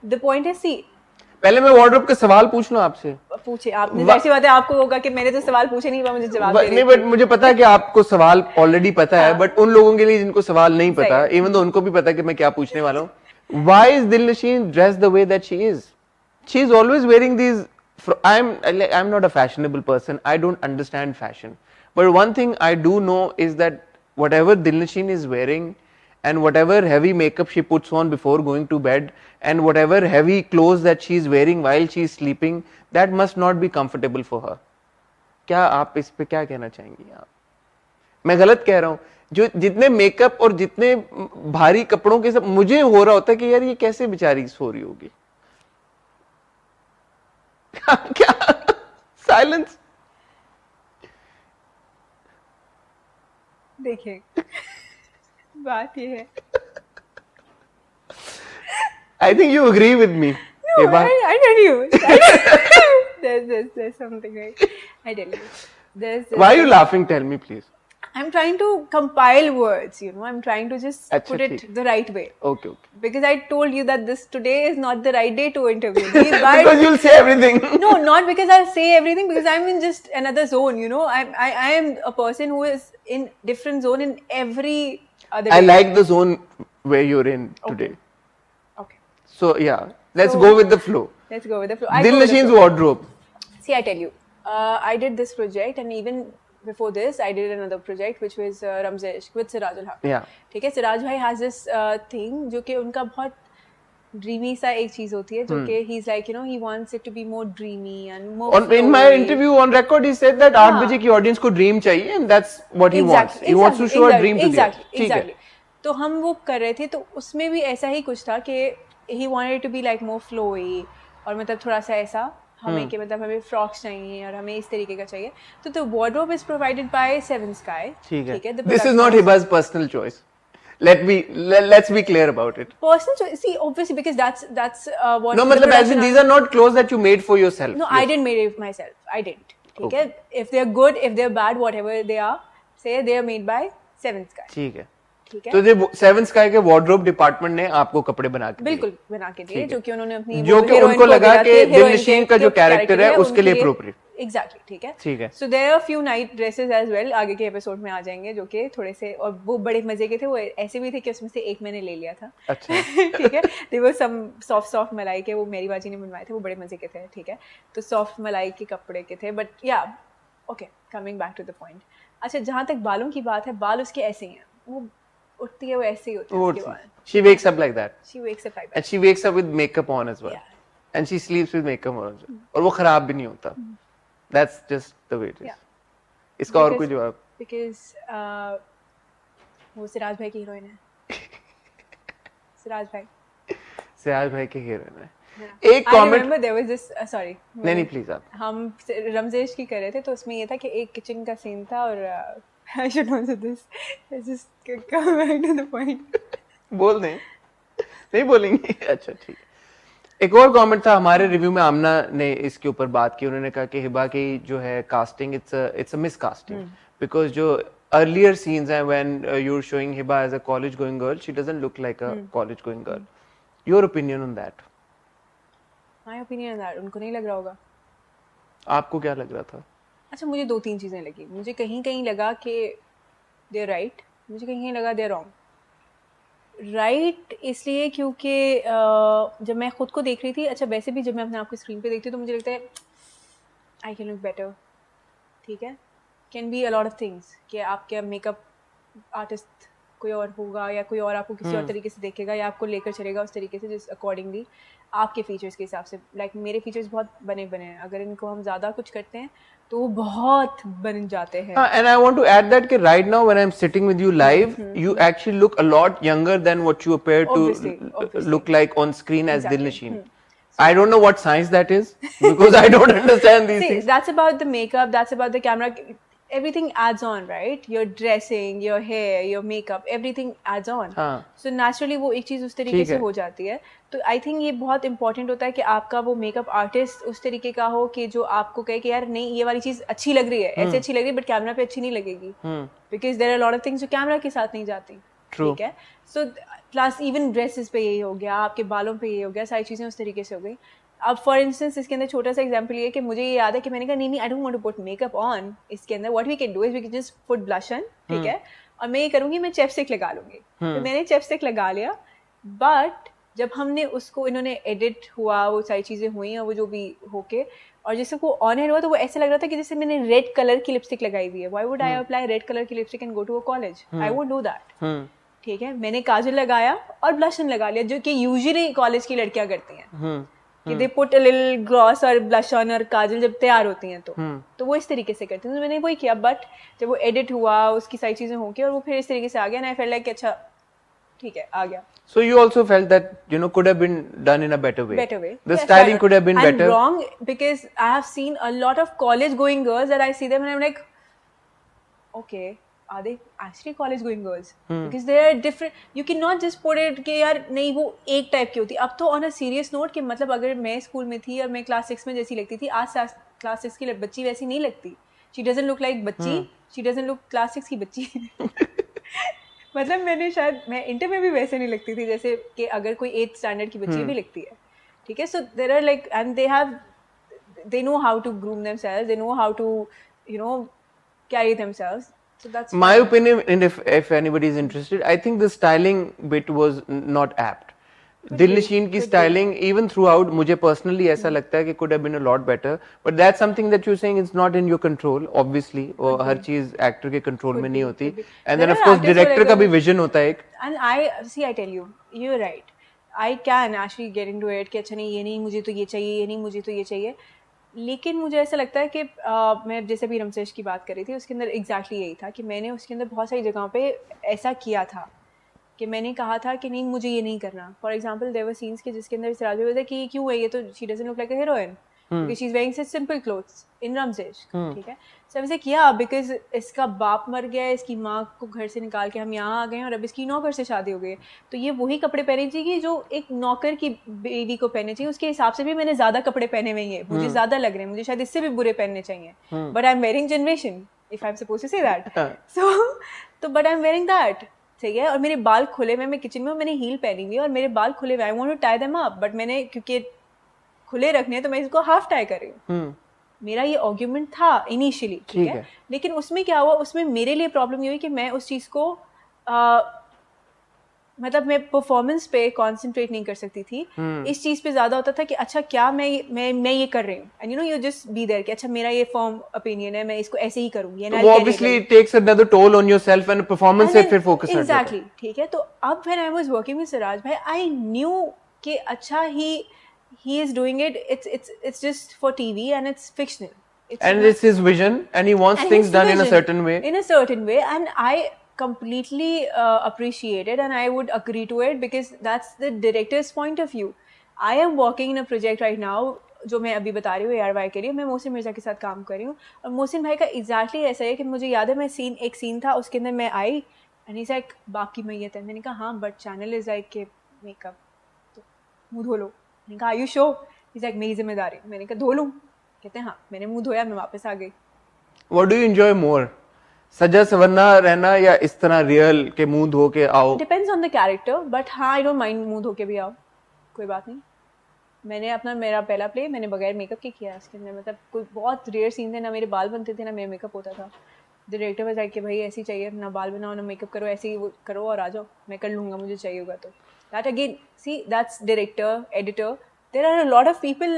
The point है, सी पहले मैं वार्डरोब के सवाल पूछ लूं आपसे। पूछे आपने, ऐसी बात है, आपको होगा कि मैंने तो सवाल पूछे नहीं, मुझे जवाब दे नहीं, बट मुझे पता है कि आपको सवाल ऑलरेडी पता है, बट उन लोगों के लिए जिनको सवाल नहीं पता, इवन तो उनको भी पता है कि मैं क्या पूछने वाला हूँ। Why is Dilnashin dressed the way that she is? She is always wearing these. I'm not a fashionable person. I don't understand fashion. But one thing I do know is that whatever Dilnashin is wearing, and whatever heavy makeup she puts on before going to bed, and whatever heavy clothes that she is wearing while she is sleeping, that must not be comfortable for her. क्या आप इस पे क्या कहना चाहेंगी आप? मैं गलत कह रहा हूं? जो जितने मेकअप और जितने भारी कपड़ों के सब मुझे हो रहा होता है कि यार ये कैसे बेचारी सो रही होगी। क्या साइलेंस? देखिए बात ये है, I think you agree with me. no, I tell you, there's something right. I tell you, there's Why are you laughing? Tell me, please. I'm trying to compile words, you know. I'm trying to just Achha, put it theek. the right way. Okay. Because I told you that today is not the right day to interview me. Because you'll say everything. No, not because I'll say everything. Because I'm in just another zone, you know. I am a person who is in different zone in every other day. I like the zone where you're in today. Okay. So yeah, let's go with the flow. Let's go with the flow. Dilnashin's wardrobe. See, I tell you, I did this project, and even before this, I did another project which was Ramzesh with Siraj al Haq. Yeah. ठीक है, Siraj भाई has this thing जो कि उनका बहुत dreamy सा एक चीज होती है, जो कि he's like, you know, he wants it to be more dreamy and more In my interview on record, he said that 8 बजे की audience को dream चाहिए, and that's what he wants. He wants to show a dream to the audience. Exactly. तो हम वो कर रहे थे, तो उसमें भी ऐसा ही कुछ था कि he wanted to be like more flowy, और मतलब थोड़ा सा ऐसा हमें कि मतलब हमें फ्रॉक्स चाहिए और हमें इस तरीके का चाहिए। तो the wardrobe is provided by Seven Sky. ठीक है। This is not Hiba's personal choice. Let's be clear about it. Personal choice, see, obviously, because that's what. No, मतलब as in these are not clothes that you made for yourself. No, I didn't make it myself. I didn't. ठीक है। If they're good, if they're bad, whatever they are, say they are made by Seven Sky. ठीक है। तो ये seven sky के wardrobe department ने आपको कपड़े बना के बिल्कुल बना के दिए, जो कि उन्होंने अपनी जो कि उनको लगा कि दिलनशीन का जो कैरेक्टर है उसके लिए अप्रोप्रिएट। एग्जैक्टली, ठीक है। ठीक है। So there are few night dresses as well, आगे के एपिसोड में आ जाएंगे, जो कि थोड़े से और वो बड़े मजे के थे। वो ऐसे भी थे कि उसमें से एक मैंने ले लिया था। अच्छा। ठीक है। दे वर सम सॉफ्ट मलाई के, वो मेरी बाजी ने बनवाए थे, वो बड़े मजे के थे। ठीक है। तो सॉफ्ट मलाई के कपड़े के थे, but yeah okay, coming back to the point. अच्छा, जहाँ तक बालों की बात है, बाल उसके ऐसे ही हैं, वो उठती है वो ऐसे ही होती है उसके बाद। She wakes up like that. She wakes up like that. And she wakes up with makeup on as well. Yeah. And she sleeps with makeup on as well. और वो खराब भी नहीं होता. That's just the way it is. Yeah. इसका और कोई जवाब? Because वो सिराज भाई की हीरोइन है। सिराज भाई के हीरोइन है। एक comment, I remember there was this, sorry. नहीं प्लीज आप। हम रमजेश की कर रहे थे, तो उसमें ये था कि एक किचन का सीन था, और I should answer this. Let's just come back to the point. बोल दें, नहीं बोलेंगे। अच्छा ठीक है। एक और कमेंट था हमारे रिव्यू में, आमना ने इसके ऊपर बात की। उन्होंने कहा कि हिबा की जो है casting it's a miscasting, because जो अर्लियर सीन्स हैं when you are showing Hiba as a college going girl, she doesn't look like a college going girl. Your opinion on that? My opinion on that, उनको नहीं लग रहा होगा। आपको क्या लग रहा था? अच्छा, मुझे 2-3 चीज़ें लगी। मुझे कहीं लगा कि दे आर राइट, मुझे कहीं लगा दे आर रॉन्ग। राइट इसलिए क्योंकि जब मैं खुद को देख रही थी, अच्छा वैसे भी जब मैं अपने आप को स्क्रीन पे देखती हूँ, तो मुझे लगता है आई कैन लुक बेटर। ठीक है, can be a lot of things, कि आपके मेकअप आर्टिस्ट कोई और होगा, या कोई और आपको किसी और तरीके से देखेगा, या आपको लेकर चलेगा उस तरीके से जिस अकॉर्डिंगली आपके फीचर्स के हिसाब से। लाइक मेरे फीचर्स बहुत बने हैं, अगर इनको हम ज़्यादा कुछ करते हैं तो वो बहुत बन जाते हैं। And I want to add that कि right now when I'm sitting with you live, you actually look a lot younger than what you appear to look like on screen as Dilnashin. I don't know what science that is, because I don't understand these things. That's about the makeup, that's about the camera. Everything adds on, right? Your dressing, your hair, your makeup, everything adds on. So naturally वो एक चीज़ उस तरीके से हो जाती है। तो I think ये बहुत important होता है कि आपका वो मेकअप आर्टिस्ट उस तरीके का हो कि जो आपको कहे कि यार नहीं, ये वाली चीज़ अच्छी लग रही है, ऐसे अच्छी लग रही है, बट कैमरा पे अच्छी नहीं लगेगी, because there are a lot of things जो कैमरा के साथ नहीं जाती। ठीक है. सो प्लस इवन ड्रेसेस पे यही हो गया, आपके बालों पे यही हो गया, सारी चीज़ें उस तरीके से हो गई. अब फॉर इंस्टेंस इसके अंदर छोटा सा एग्जांपल ये है कि मुझे ये याद है कि मैंने कहा नहीं I don't want to put makeup on. इसके अंदर what we can do is we can just put blush on, ठीक है, और मैं ये करूँगी, मैं चैपस्टिक लगा लूँगी. तो मैंने चैपस्टिक लगा लिया. बट जब हमने उसको, इन्होंने एडिट हुआ, वो सारी चीज़ें हुई और वो जो भी होके, और जैसे वो ऑन एयर हुआ तो वो ऐसे लग रहा था कि जैसे मैंने रेड कलर की लिपस्टिक लगाई हुई है. Why would I apply red colour की lipstick and go to a college? I won't do that. ठीक है, मैंने काजल लगाया और ब्लशन लगा लिया, जो कि यूजुअली कॉलेज की लड़कियां करती हैं कि they put a little gloss और ब्लश ऑन और काजल जब तैयार होती हैं तो वो इस तरीके से करती हैं. तो मैंने वही किया. बट जब वो एडिट हुआ, उसकी सारी चीज़ें होके और वो फिर इस तरीके से आ गया, आई फेल्ट लाइक अच्छा ठीक है, आ गया. So you also felt that, you know, could have been done in a better way. Better way. The yes, styling could have been better. I'm wrong because I have seen a lot of college-going girls that I see them and I'm like, okay, are they actually college-going girls? Because they are different. You cannot just put it कि यार नहीं वो एक type की होती. अब तो on a serious note कि मतलब अगर मैं स्कूल में थी और मैं क्लास 6 में जैसी लगती थी, आज क्लास 6 की बच्ची वैसी नहीं लगती. She doesn't look like बच्ची. She doesn't look क्लास 6 की बच्ची. मतलब मैं इंटर में भी वैसे नहीं लगती थी जैसे कि अगर कोई 8th स्टैंडर्ड की बच्ची भी लगती है. ठीक है. So there are like and they know how to groom themselves, they know how to you know carry themselves. So that's my opinion, and if anybody is interested, I think the styling bit was not apt. दिलनशीन की styling even throughout मुझे personally ऐसा लगता है कि could have been a lot better, but that's something that you're saying is not in your control obviously. और हर चीज actor के control में नहीं होती. And then of course director का भी vision होता है एक. And I tell you, you're right. I can actually get into it कि अच्छा नहीं ये नहीं मुझे तो ये चाहिए, ये नहीं मुझे तो ये चाहिए. लेकिन मुझे ऐसा लगता है कि मैं जैसे भी रमसेश की बात कर रही थी उसके अंदर एग्जैक्टली यही था कि मैंने उसके अंदर बहुत सारी जगहों पे ऐसा किया था कि मैंने कहा था कि नहीं मुझे ये नहीं करना. For example there were scenes के जिसके अंदर सिराज हुए थे कि क्यों है ये तो she doesn't look like a heroine because she is wearing such simple clothes in रमसेश. ठीक है. सो ऐसे किया बिकॉज इसका बाप मर गया, इसकी माँ को घर से निकाल के हम यहाँ आ गए और अब इसकी नौकर से शादी हो गई. तो ये वही कपड़े पहने चाहिए जो एक नौकर की बेटी को पहने चाहिए. उसके हिसाब से भी मैंने ज्यादा कपड़े पहने हुए हैं, मुझे ज्यादा लग रहे हैं, मुझे शायद इससे भी बुरे पहनने चाहिए. But I am wearing generation if I am supposed to say that. So तो but I am wearing that. ठीक है. और मेरे बाल खुले हुए, मैं किचन में मैंने हील पहनी हुई और मेरे बाल खुले हुए. I want to tie them up but मैंने क्योंकि खुले रखने तो मैं इसको हाफ टाई कर रही हूँ. मेरा ये आर्ग्यूमेंट था इनिशियली. ठीक है. लेकिन उसमें क्या हुआ, उसमें मेरे लिए प्रॉब्लम ये हुई कि मैं उस चीज़ को मतलब मैं परफॉर्मेंस पे कंसंट्रेट नहीं कर सकती थी. इस चीज़ पे ज़्यादा होता था कि अच्छा क्या मैं ये कर रही हूँ and you know you just be there कि अच्छा मेरा ये फॉर्म ओपिनियन है, मैं इसको ऐसे ही करूँगी. वो obviously takes another toll on yourself and performance से फिर फोकस करते हैं. एग्जैक्टली. ठीक है. तो अब when I was working with Siraj भाई आई न्यू कि अच्छा he is doing it, it's just for TV and it's fictional. It's his vision and he wants things done in a certain way. And I completely appreciate it and I would agree to it because that's the director's point of view. I am working in a project right now जो मैं अभी बता रही हूँ ARY के लिए. मैं मोहसिन मिर्जा के साथ काम कर रही हूँ और मोहसिन भाई का एग्जैक्टली ऐसा है कि मुझे याद है मैं एक सीन था उसके अंदर मैं आई एंड ही लाइक बाकी मैयत है. मैंने कहा हाँ बट चैनल इज लाइक के मेकअप तो मुँह धो लो. मैंने कहा आयु शो. इज लाइक मेरी जिम्मेदारी. मैंने कहा धो लूँ. कहते हैं हाँ. मैंने मुंह धोया, मैं वापस आ गई. What do you enjoy more? सजा सवरना रहना या इस तरह रियल के मुंह धो के आओ? Depends on the character but हाँ आई डोंट माइंड मुंह धो के भी आओ, कोई बात नहीं. मैंने मेरा पहला प्ले मैंने बगैर मेकअप के किया. इसके अंदर मतलब कोई बहुत रेयर सीन थे, ना मेरे बाल बनते थे ना मेरा मेकअप होता था. डायरेक्टर वाज लाइक कि भाई ऐसे ही चाहिए, ना बाल बनाओ ना मेकअप करो, ऐसे ही वो करो और आ जाओ, मैं कर लूँगा मुझे चाहिए होगा तो. That again, see, that's director, editor. There are a lot of people,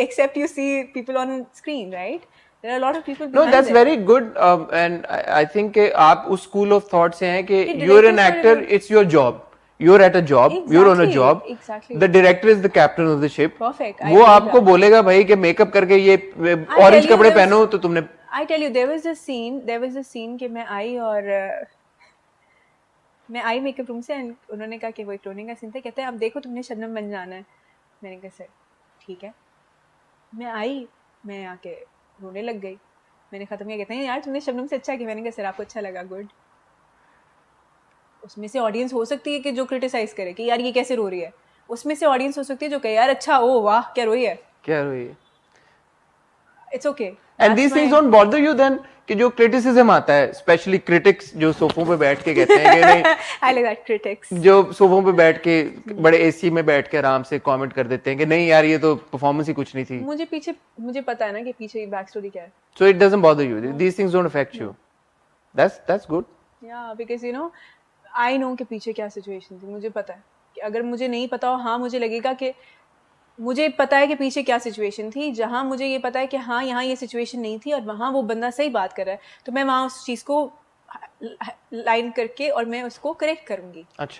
except you see people on screen, right? There are a lot of people. No, that's very good, and I think आप उस school of thought से हैं कि you're an actor, it's your job. You're at a job, you're on a job. Exactly. The director is the captain of the ship. Perfect. वो आपको बोलेगा भाई कि मेकअप करके ये orange कपड़े पहनो तो तुमने. I tell you, there was a scene कि मैं आई और मैं आई मेकअप रूम से एंड उन्होंने कहा कि वो एक क्लोनिंग का सीन था. कहते हैं अब देखो तुमने शबनम बन जाना है. मैंने कहा सर ठीक है. मैं आई, मैं आके रोने लग गई. मैंने ख़त्म किया. कहते हैं यार तुमने शबनम से अच्छा किया. मैंने कहा सर आपको अच्छा लगा, गुड. उसमें से ऑडियंस हो सकती है कि जो क्रिटिसाइज करे कि यार ये कैसे रो रही है. उसमें से ऑडियंस हो सकती है जो कहे यार अच्छा ओ वाह क्या रोई है. It's okay. And these things don't bother you then कि जो क्रिटिसिज्म आता है, स्पेशली क्रिटिक्स जो सोफों पे बैठ के कहते हैं कि नहीं आई लाइक दैट क्रिटिक्स, जो सोफों पे बैठ के बड़े एसी में बैठ के आराम से कमेंट कर देते हैं कि नहीं यार ये तो परफॉर्मेंस ही कुछ नहीं थी. मुझे पता है ना कि पीछे बैक स्टोरी क्या है. So it doesn't bother you. These things don't affect you. That's good. Yeah, because you know, I know कि पीछे क्या सिचुएशन थी. मुझे पता है कि अगर मुझे नहीं पता हो, हाँ मुझे लगेगा कि मुझे पता है कि पीछे क्या सिचुएशन थी, जहाँ मुझे ये पता है कि हाँ यहाँ ये सिचुएशन नहीं थी और वहाँ वो बंदा सही बात कर रहा है, तो मैं वहाँ उस चीज़ को लाइन करके और मैं उसको करेक्ट करूँगी. अच्छा.